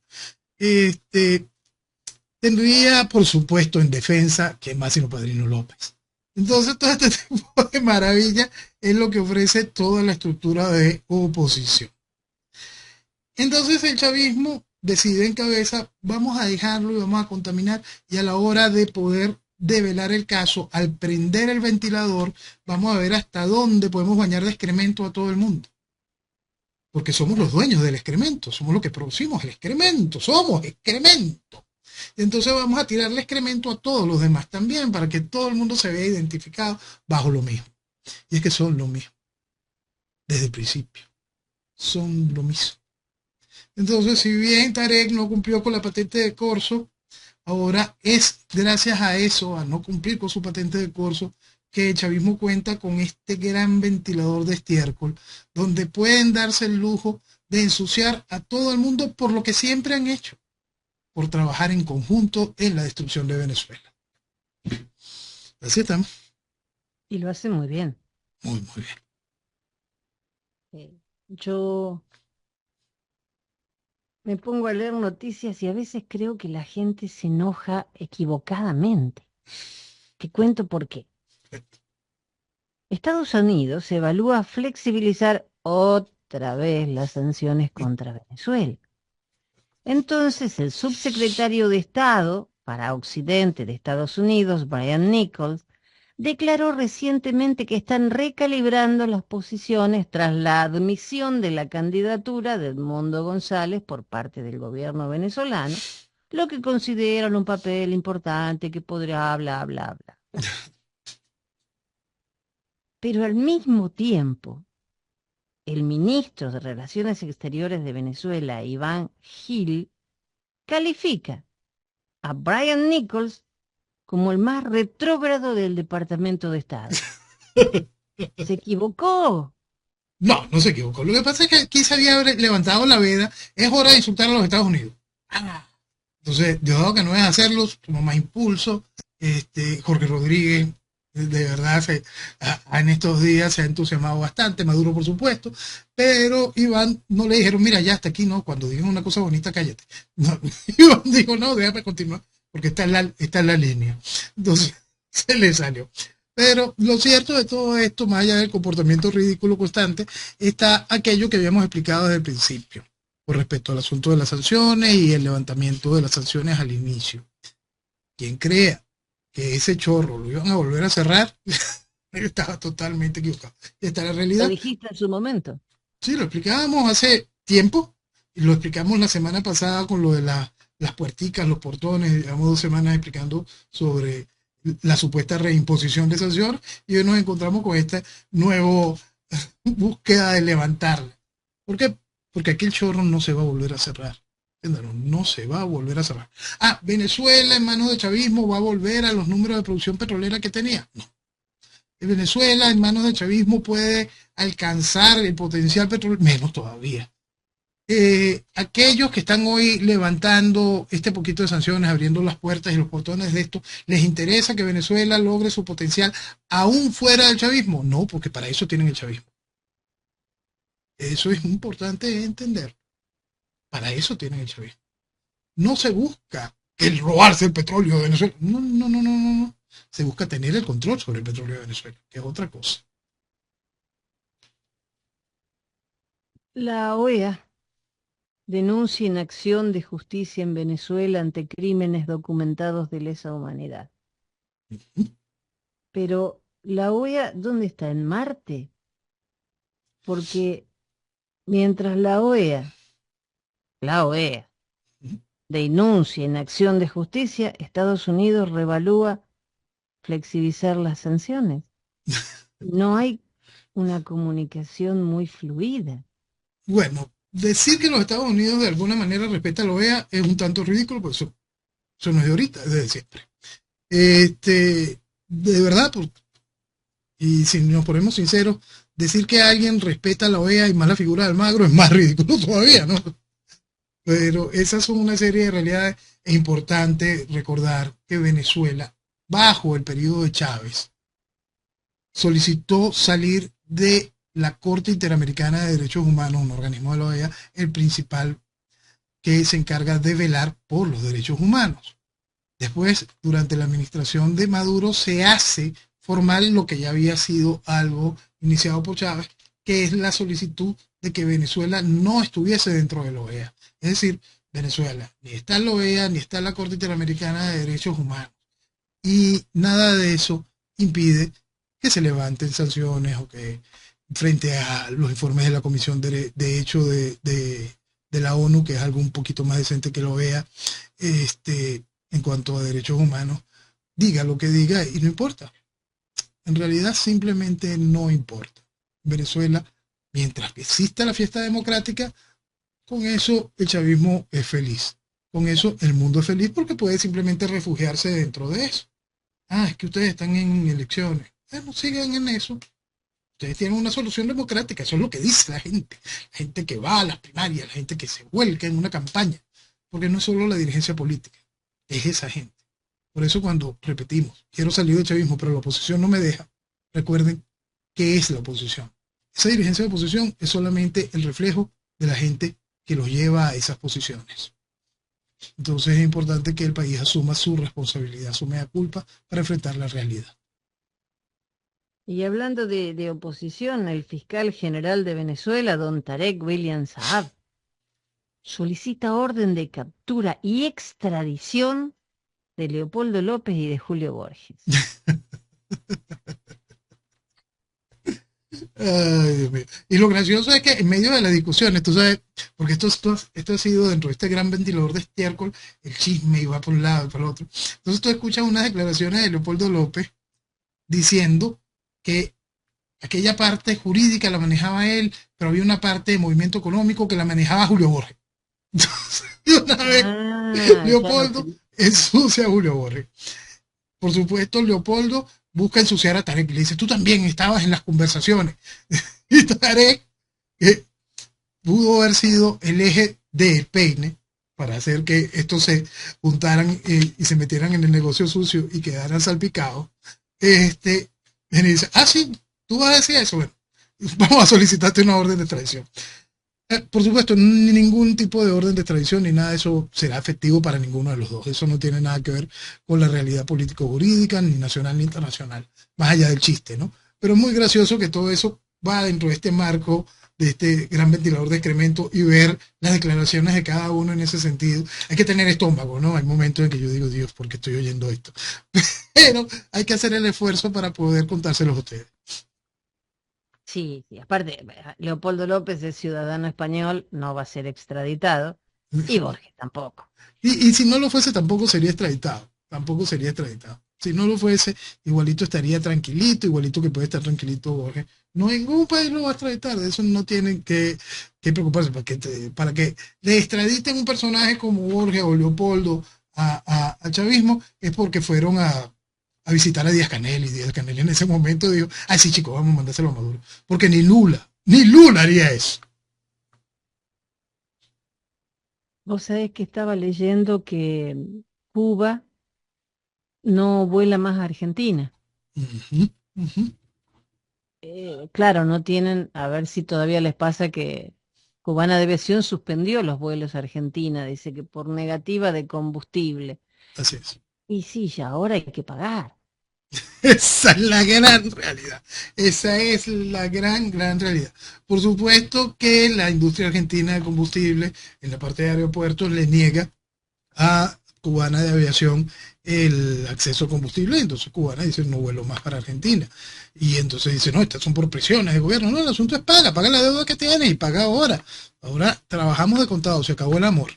Tendría, por supuesto, en defensa, que Máximo Padrino López. Entonces, todo este tipo de maravilla es lo que ofrece toda la estructura de oposición. Entonces, el chavismo decide en cabeza, vamos a dejarlo y vamos a contaminar, y a la hora de poder develar el caso, al prender el ventilador, vamos a ver hasta dónde podemos bañar de excremento a todo el mundo. Porque somos los dueños del excremento, somos los que producimos el excremento, somos excremento. Entonces vamos a tirarle excremento a todos los demás también, para que todo el mundo se vea identificado bajo lo mismo. Y es que son lo mismo, desde el principio, son lo mismo. Entonces, si bien Tarek no cumplió con la patente de corso, ahora es gracias a eso, a no cumplir con su patente de corso, que el chavismo cuenta con este gran ventilador de estiércol, donde pueden darse el lujo de ensuciar a todo el mundo por lo que siempre han hecho, por trabajar en conjunto en la destrucción de Venezuela. Así estamos. Y lo hace muy bien. Muy, muy bien. Yo me pongo a leer noticias y a veces creo que la gente se enoja equivocadamente. Te cuento por qué. Estados Unidos evalúa flexibilizar otra vez las sanciones contra Venezuela. Entonces, el subsecretario de Estado para Occidente de Estados Unidos, Brian Nichols, declaró recientemente que están recalibrando las posiciones tras la admisión de la candidatura de Edmundo González por parte del gobierno venezolano, lo que consideran un papel importante que podrá bla, bla, bla. Pero al mismo tiempo, el ministro de Relaciones Exteriores de Venezuela, Iván Gil, califica a Brian Nichols como el más retrógrado del Departamento de Estado. Se equivocó. No, no se equivocó. Lo que pasa es que aquí se había levantado la veda. Es hora de insultar a los Estados Unidos. Entonces, yo que no es hacerlo, tomó más impulso. Jorge Rodríguez, de verdad, en estos días se ha entusiasmado bastante, Maduro por supuesto, pero Iván no le dijeron, mira, ya hasta aquí, no, cuando digan una cosa bonita, cállate. No, Iván dijo, no, déjame continuar, porque está en la línea. Entonces, se le salió. Pero lo cierto de todo esto, más allá del comportamiento ridículo constante, está aquello que habíamos explicado desde el principio, con respecto al asunto de las sanciones y el levantamiento de las sanciones al inicio. Quien crea que ese chorro lo iban a volver a cerrar, estaba totalmente equivocado. Esta es la realidad. Lo dijiste en su momento. Sí, lo explicábamos hace tiempo, y lo explicamos la semana pasada con lo de las puerticas, los portones, llevamos 2 semanas explicando sobre la supuesta reimposición de sanciones, y hoy nos encontramos con esta nueva búsqueda de levantarla. ¿Por qué? Porque aquí el chorro no se va a volver a cerrar. Entiéndalo, no se va a volver a cerrar. Ah, Venezuela en manos de chavismo va a volver a los números de producción petrolera que tenía. No. Venezuela en manos de chavismo puede alcanzar el potencial petrolero, menos todavía. Aquellos que están hoy levantando este poquito de sanciones, abriendo las puertas y los portones de esto, ¿les interesa que Venezuela logre su potencial aún fuera del chavismo? No, porque para eso tienen el chavismo. Eso es importante entender. Para eso tienen el chavismo. No se busca el robarse el petróleo de Venezuela. No, no, no, no, no, no. Se busca tener el control sobre el petróleo de Venezuela, que es otra cosa. La OEA denuncia inacción de justicia en Venezuela ante crímenes documentados de lesa humanidad. Pero la OEA, ¿dónde está? ¿En Marte? Porque mientras la OEA denuncia inacción de justicia, Estados Unidos revalúa flexibilizar las sanciones. No hay una comunicación muy fluida. Bueno, decir que los Estados Unidos de alguna manera respeta a la OEA es un tanto ridículo, porque eso no es de ahorita, es de siempre. De verdad, y si nos ponemos sinceros, decir que alguien respeta a la OEA y más la figura de Almagro es más ridículo todavía, ¿no? Pero esas son una serie de realidades. Es importante recordar que Venezuela, bajo el periodo de Chávez, solicitó salir de la Corte Interamericana de Derechos Humanos, un organismo de la OEA, el principal que se encarga de velar por los derechos humanos. Después, durante la administración de Maduro, se hace formal lo que ya había sido algo iniciado por Chávez, que es la solicitud de que Venezuela no estuviese dentro de la OEA. Es decir, Venezuela ni está en la OEA, ni está en la Corte Interamericana de Derechos Humanos. Y nada de eso impide que se levanten sanciones o que frente a los informes de la Comisión de Hecho de la ONU, que es algo un poquito más decente que lo vea, en cuanto a derechos humanos, diga lo que diga y no importa. En realidad simplemente no importa. Venezuela, mientras que exista la fiesta democrática, con eso el chavismo es feliz. Con eso el mundo es feliz porque puede simplemente refugiarse dentro de eso. Ah, es que ustedes están en elecciones. No sigan en eso. Ustedes tienen una solución democrática, eso es lo que dice la gente que va a las primarias, la gente que se vuelca en una campaña, porque no es solo la dirigencia política, es esa gente. Por eso cuando repetimos, quiero salir del chavismo, pero la oposición no me deja, recuerden qué es la oposición. Esa dirigencia de oposición es solamente el reflejo de la gente que los lleva a esas posiciones. Entonces es importante que el país asuma su responsabilidad, su mea culpa para enfrentar la realidad. Y hablando de oposición, el fiscal general de Venezuela, don Tarek William Saab, solicita orden de captura y extradición de Leopoldo López y de Julio Borges. Ay, Dios mío. Y lo gracioso es que en medio de las discusiones, tú sabes, porque esto ha sido dentro de este gran ventilador de estiércol, el chisme iba por un lado y por el otro. Entonces tú escuchas unas declaraciones de Leopoldo López diciendo que aquella parte jurídica la manejaba él, pero había una parte de movimiento económico que la manejaba Julio Borges. Entonces, de una vez, Leopoldo ensucia a Julio Borges. Por supuesto, Leopoldo busca ensuciar a Tarek y le dice, tú también estabas en las conversaciones. Y Tarek, que pudo haber sido el eje de peine para hacer que estos se juntaran y se metieran en el negocio sucio y quedaran salpicados, y dice, ah, sí, tú vas a decir eso, bueno, vamos a solicitarte una orden de extradición. Por supuesto, ningún tipo de orden de extradición ni nada de eso será efectivo para ninguno de los dos. Eso no tiene nada que ver con la realidad político-jurídica, ni nacional ni internacional, más allá del chiste, ¿no? Pero es muy gracioso que todo eso va dentro de este marco, de este gran ventilador de excremento y ver las declaraciones de cada uno en ese sentido. Hay que tener estómago, ¿no? Hay momentos en que yo digo, Dios, ¿por qué estoy oyendo esto? Pero hay que hacer el esfuerzo para poder contárselos a ustedes. Sí, sí, aparte, Leopoldo López es ciudadano español, no va a ser extraditado, y Borges tampoco. Y si no lo fuese, tampoco sería extraditado. Tampoco sería extraditado. Si no lo fuese, igualito estaría tranquilito, igualito que puede estar tranquilito Borges. No, ningún país lo va a extraditar, de eso no tienen que preocuparse, para que le extraditen un personaje como Borges o Leopoldo al chavismo, es porque fueron a visitar a Díaz Canel, y Díaz Canel en ese momento dijo, ay sí chicos, vamos a mandárselo a Maduro, porque ni Lula haría eso. Vos sabés que estaba leyendo que Cuba no vuela más a Argentina. Ujú, ujú. Claro, no tienen, a ver si todavía les pasa que Cubana de Aviación suspendió los vuelos a Argentina, dice que por negativa de combustible. Así es. Y sí, ya ahora hay que pagar. Esa es la gran realidad. Esa es la gran realidad. Por supuesto que la industria argentina de combustible en la parte de aeropuertos le niega a Cubana de Aviación el acceso a combustible, entonces Cubana dice no vuelo más para Argentina. Y entonces dice, no, estas son por presiones del gobierno. No, el asunto es paga la deuda que tienes y paga ahora. Ahora trabajamos de contado, se acabó el amor.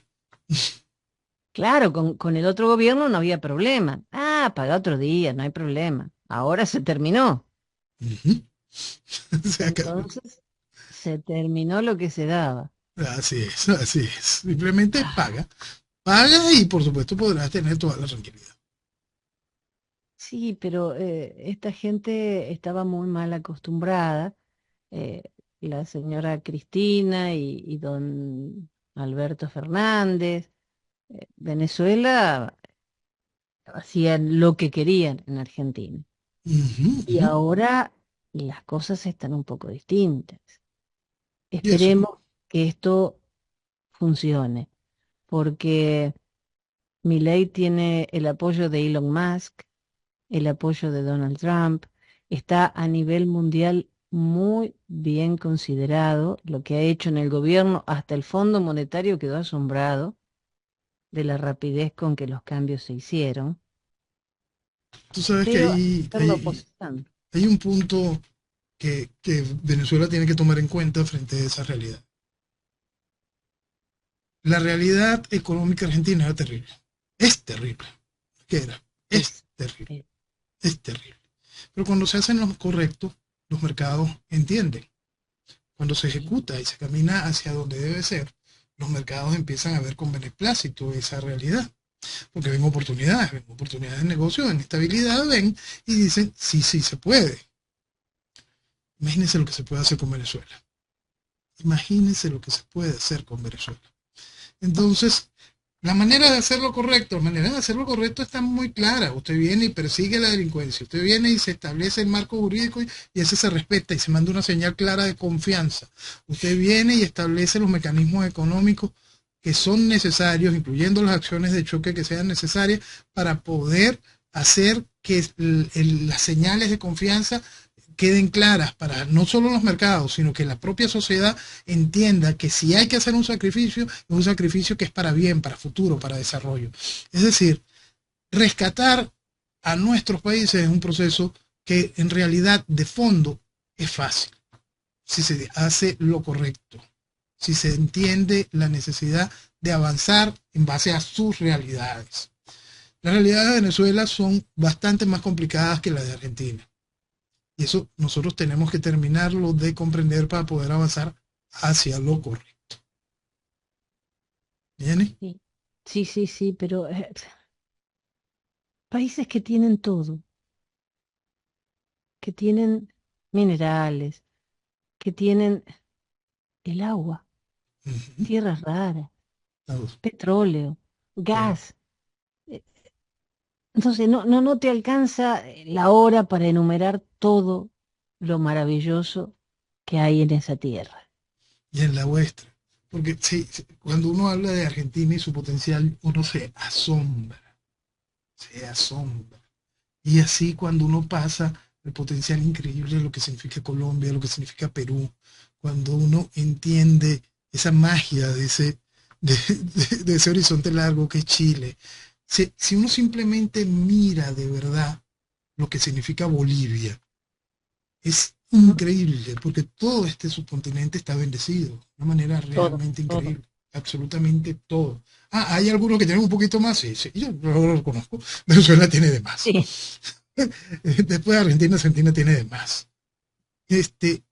Claro, con el otro gobierno no había problema. Ah, paga otro día, no hay problema. Ahora se terminó. Uh -huh. Se acabó. Entonces, se terminó lo que se daba. Así es, así es. Simplemente Ah, paga y por supuesto podrás tener toda la tranquilidad. sí, pero esta gente estaba muy mal acostumbrada. eh, la señora Cristina y don Alberto Fernández. Venezuela hacían lo que querían en Argentina. Uh -huh, uh Y -huh. ahora las cosas están un poco distintas. Y eso. Esperemos que esto funcione, porque Milei tiene el apoyo de Elon Musk, el apoyo de Donald Trump, está a nivel mundial muy bien considerado lo que ha hecho en el gobierno, hasta el Fondo Monetario quedó asombrado de la rapidez con que los cambios se hicieron, Tú sabes que pero hay que hacer la oposición. hay un punto que Venezuela tiene que tomar en cuenta frente a esa realidad. La realidad económica argentina era terrible. Es terrible. ¿Qué era? Es Es, terrible. es- Es terrible. Pero cuando se hacen los correctos, los mercados entienden. Cuando se ejecuta y se camina hacia donde debe ser, los mercados empiezan a ver con beneplácito esa realidad. Porque ven oportunidades de negocio, ven estabilidad, ven y dicen, sí, sí se puede. Imagínense lo que se puede hacer con Venezuela. Imagínense lo que se puede hacer con Venezuela. Entonces, la manera de hacerlo correcto, la manera de hacerlo correcto está muy clara. Usted viene y persigue la delincuencia. Usted viene y se establece el marco jurídico y ese se respeta y se manda una señal clara de confianza. Usted viene y establece los mecanismos económicos que son necesarios, incluyendo las acciones de choque que sean necesarias para poder hacer que las señales de confianza queden claras para no solo los mercados, sino que la propia sociedad entienda que si hay que hacer es un sacrificio que es para bien, para futuro, para desarrollo. Es decir, rescatar a nuestros países es un proceso que en realidad de fondo es fácil, si se hace lo correcto, si se entiende la necesidad de avanzar en base a sus realidades. Las realidades de Venezuela son bastante más complicadas que las de Argentina. Y eso nosotros tenemos que terminarlo de comprender para poder avanzar hacia lo correcto. ¿Viene? sí, sí, sí, sí, pero países que tienen todo, que tienen minerales, que tienen el agua, Uh -huh. tierras raras, petróleo, Claro. gas. Eh, Entonces, no te alcanza la hora para enumerar todo lo maravilloso que hay en esa tierra. Y en la vuestra. Porque sí, sí, cuando uno habla de Argentina y su potencial, uno se asombra, se asombra. Y así cuando uno pasa el potencial increíble de lo que significa Colombia, lo que significa Perú, cuando uno entiende esa magia de ese horizonte largo que es Chile, si uno simplemente mira de verdad lo que significa Bolivia, es Mm, increíble porque todo este subcontinente está bendecido de una manera todo, realmente todo. increíble. absolutamente todo. Ah, hay algunos que tienen un poquito más, sí, sí, yo no lo conozco. Venezuela tiene de más. Sí. Después de Argentina, Argentina tiene de más. Este,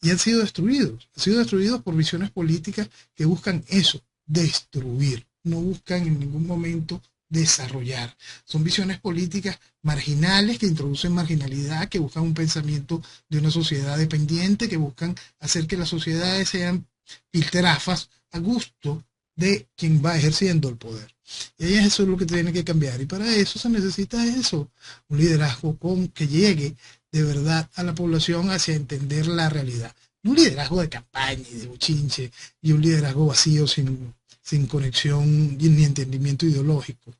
y han sido destruidos por visiones políticas que buscan eso, destruir, no buscan en ningún momento desarrollar. Son visiones políticas marginales que introducen marginalidad, que buscan un pensamiento de una sociedad dependiente, que buscan hacer que las sociedades sean piltrafas a gusto de quien va ejerciendo el poder. Y eso es lo que tiene que cambiar. Y para eso se necesita eso, un liderazgo con que llegue de verdad a la población hacia entender la realidad. Un liderazgo de campaña y de bochinche y un liderazgo vacío sin conexión ni entendimiento ideológico.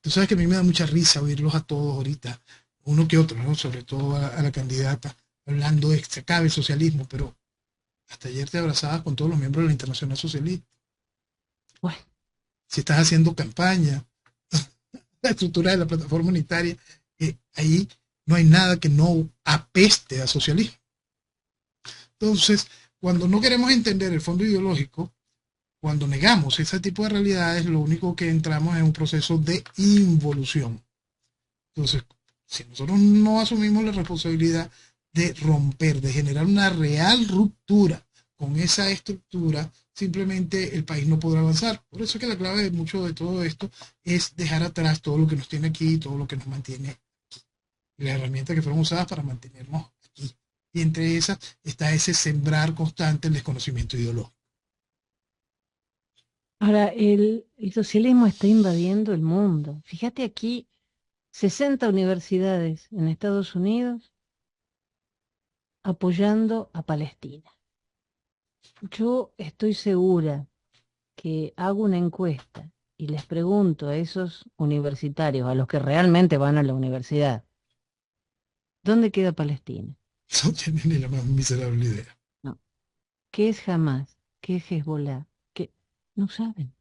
Tú sabes que a mí me da mucha risa oírlos a todos ahorita, uno que otro, ¿no? Sobre todo a la candidata, hablando de que se acabe el socialismo, pero hasta ayer te abrazabas con todos los miembros de la Internacional Socialista. Bueno, Si estás haciendo campaña, la estructura de la plataforma unitaria, ahí no hay nada que no apeste a socialismo. Entonces, cuando no queremos entender el fondo ideológico, cuando negamos ese tipo de realidades, lo único que entramos es un proceso de involución. Entonces, si nosotros no asumimos la responsabilidad de romper, de generar una real ruptura con esa estructura, simplemente el país no podrá avanzar. Por eso es que la clave de mucho de todo esto es dejar atrás todo lo que nos tiene aquí, todo lo que nos mantiene aquí. Las herramientas que fueron usadas para mantenernos aquí. Y entre esas está ese sembrar constante el desconocimiento ideológico. ahora el socialismo está invadiendo el mundo. Fíjate aquí, 60 universidades en Estados Unidos apoyando a Palestina. Yo estoy segura que hago una encuesta y les pregunto a esos universitarios, a los que realmente van a la universidad, ¿dónde queda Palestina? No tienen ni la más miserable idea. No. ¿Qué es Hamas? ¿Qué es Hezbollah? ¿Qué? No saben.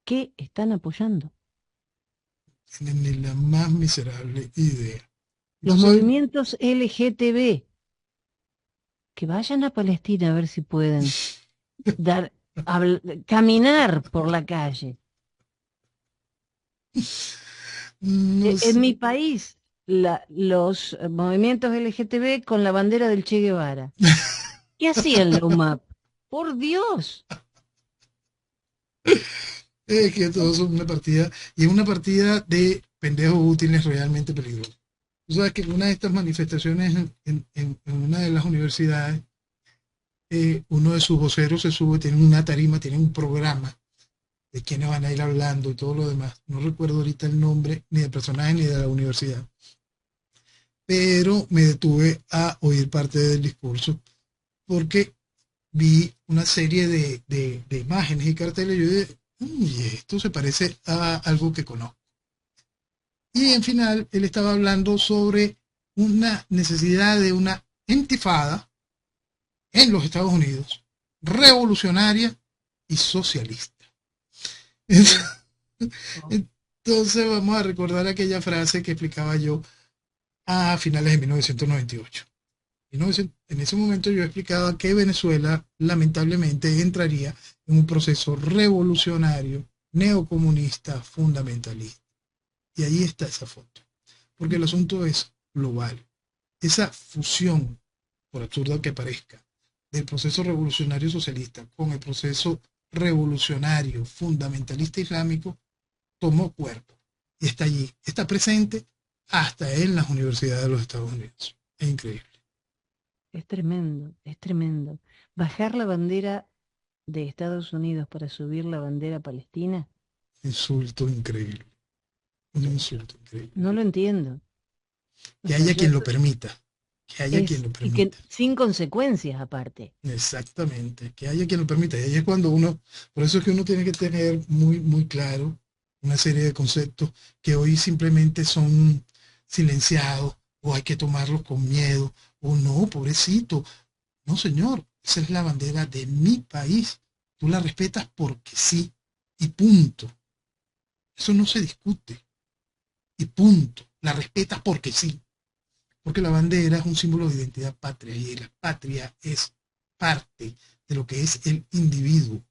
¿Qué están apoyando? Tienen ni la más miserable idea. Los Entonces, movimientos LGTB, que vayan a Palestina a ver si pueden dar, caminar por la calle. no En sé. mi país, los movimientos LGTB con la bandera del Che Guevara. ¿Qué hacían la UMAP? Por Dios. Es que todos son una partida, y es una partida de pendejos útiles realmente peligrosos. Tú sabes que en una de estas manifestaciones en una de las universidades, uno de sus voceros se sube, tiene una tarima, tiene un programa de quiénes van a ir hablando y todo lo demás. No recuerdo ahorita el nombre ni del personaje ni de la universidad, pero me detuve a oír parte del discurso porque vi una serie de imágenes y carteles y yo dije, y esto se parece a algo que conozco. Y en final él estaba hablando sobre una necesidad de una intifada en los Estados Unidos, revolucionaria y socialista. Oh, oh. Entonces vamos a recordar aquella frase que explicaba yo a finales de 1998. En ese momento yo explicaba que Venezuela lamentablemente entraría en un proceso revolucionario, neocomunista, fundamentalista. Y ahí está esa foto. Porque el asunto es global. Esa fusión, por absurda que parezca, del proceso revolucionario socialista con el proceso revolucionario fundamentalista islámico tomó cuerpo y está allí, está presente hasta en las universidades de los Estados Unidos. Es increíble. Es tremendo, es tremendo. Bajar la bandera de Estados Unidos para subir la bandera palestina, Insulto increíble. Un insulto increíble. no lo entiendo. O Que sea, haya quien lo permita. Que haya quien es, lo y que permita. sin consecuencias aparte. Exactamente. Que haya quien lo permita. Y ahí es cuando uno, por eso es que uno tiene que tener muy, muy claro una serie de conceptos que hoy simplemente son silenciados o hay que tomarlos con miedo o no, pobrecito. No, señor, esa es la bandera de mi país. Tú la respetas porque sí y punto. Eso no se discute y punto. La respetas porque sí. Porque la bandera es un símbolo de identidad patria y la patria es parte de lo que es el individuo.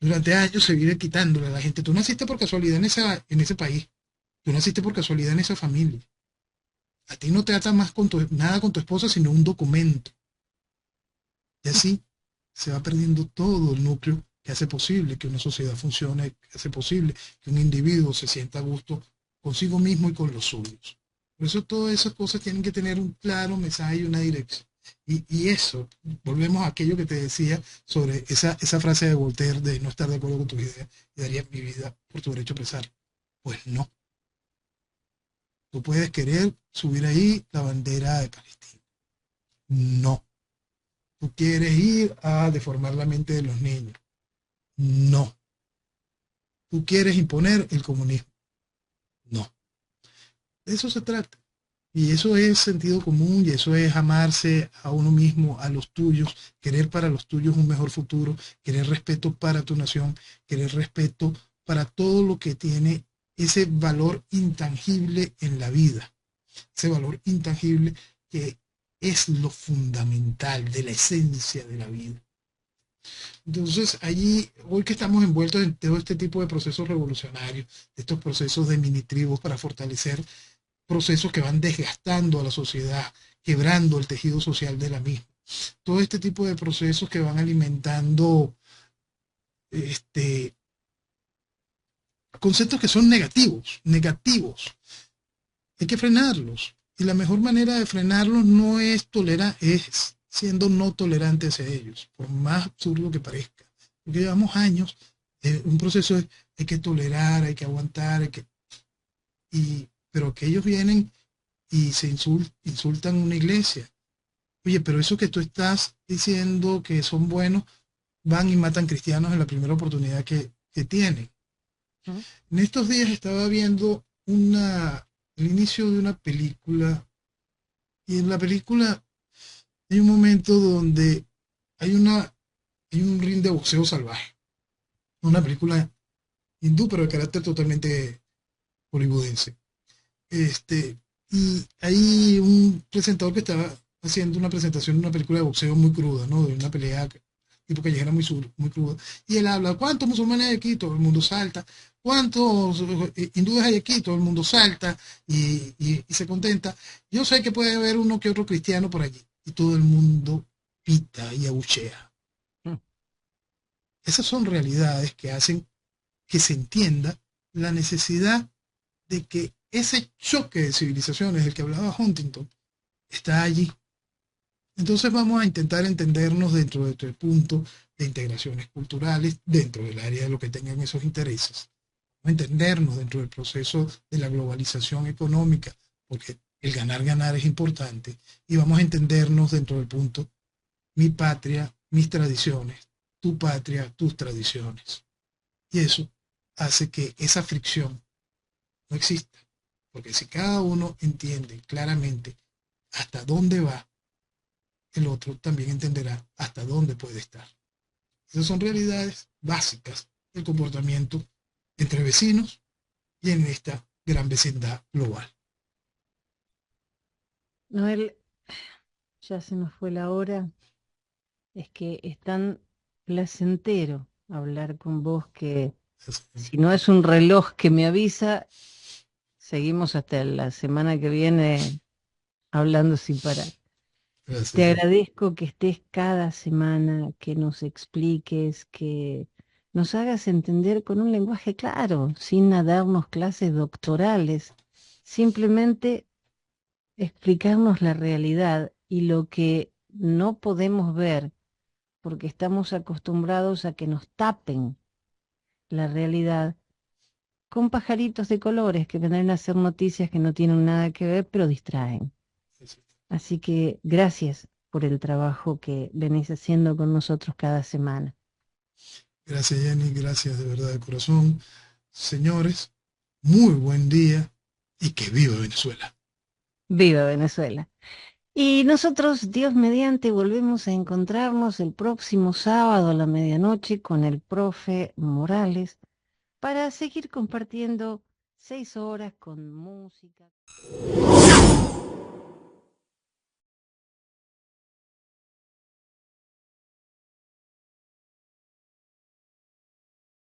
Durante años se vive quitándole a la gente. Tú naciste por casualidad en ese país. Tú naciste por casualidad en esa familia. A ti no te ata más nada con tu esposa, sino un documento. Y así se va perdiendo todo el núcleo que hace posible que una sociedad funcione, que hace posible que un individuo se sienta a gusto consigo mismo y con los suyos. Por eso todas esas cosas tienen que tener un claro mensaje y una dirección. Y eso, volvemos a aquello que te decía sobre esa frase de Voltaire de no estar de acuerdo con tu idea y daría mi vida por tu derecho a pensar. Pues no, tú puedes querer subir ahí la bandera de Palestina. No, tú quieres ir a deformar la mente de los niños. No, tú quieres imponer el comunismo. No, de eso se trata. Y eso es sentido común y eso es amarse a uno mismo, a los tuyos, querer para los tuyos un mejor futuro, querer respeto para tu nación, querer respeto para todo lo que tiene ese valor intangible en la vida, ese valor intangible que es lo fundamental de la esencia de la vida. Entonces, allí, hoy que estamos envueltos en todo este tipo de procesos revolucionarios, estos procesos de mini tribus para fortalecer procesos que van desgastando a la sociedad, quebrando el tejido social de la misma. Todo este tipo de procesos que van alimentando este, conceptos que son negativos. Hay que frenarlos. Y la mejor manera de frenarlos no es tolerar, es siendo no tolerante hacia ellos, por más absurdo que parezca. Porque llevamos años, un proceso de hay que tolerar, hay que aguantar, pero que ellos vienen y se insultan una iglesia. Oye, pero eso que tú estás diciendo que son buenos, van y matan cristianos en la primera oportunidad que tienen. ¿no? En estos días estaba viendo el inicio de una película y en la película hay un momento donde hay, hay un ring de boxeo salvaje. Una película hindú, pero de carácter totalmente hollywoodense. Y hay un presentador que estaba haciendo una presentación de una película de boxeo muy cruda, ¿no? De una pelea tipo callejera muy cruda. Y él habla, ¿cuántos musulmanes hay aquí? Todo el mundo salta. ¿Cuántos hindúes hay aquí? Todo el mundo salta y se contenta. Yo sé que puede haber uno que otro cristiano por allí. Y todo el mundo pita y abuchea. Mm. Esas son realidades que hacen que se entienda la necesidad de que ese choque de civilizaciones del que hablaba Huntington está allí. Entonces vamos a intentar entendernos dentro de este punto de integraciones culturales, dentro del área de lo que tengan esos intereses. Vamos a entendernos dentro del proceso de la globalización económica, porque el ganar es importante, y vamos a entendernos dentro del punto mi patria, mis tradiciones, tu patria, tus tradiciones. Y eso hace que esa fricción no exista. Porque si cada uno entiende claramente hasta dónde va, el otro también entenderá hasta dónde puede estar. Esas son realidades básicas del comportamiento entre vecinos y en esta gran vecindad global. Noel, ya se nos fue la hora. Es que es tan placentero hablar con vos que si no es un reloj que me avisa, seguimos hasta la semana que viene hablando sin parar. Te Gracias. agradezco que estés cada semana, que nos expliques, que nos hagas entender con un lenguaje claro, sin darnos clases doctorales, simplemente explicarnos la realidad y lo que no podemos ver porque estamos acostumbrados a que nos tapen la realidad con pajaritos de colores que vendrán a hacer noticias que no tienen nada que ver, pero distraen. Así que gracias por el trabajo que venís haciendo con nosotros cada semana. Gracias, Jenny, gracias de verdad de corazón. Señores, muy buen día y que viva Venezuela. ¡Viva Venezuela! Y nosotros, Dios mediante, volvemos a encontrarnos el próximo sábado a la medianoche con el profe Morales para seguir compartiendo 6 horas con música.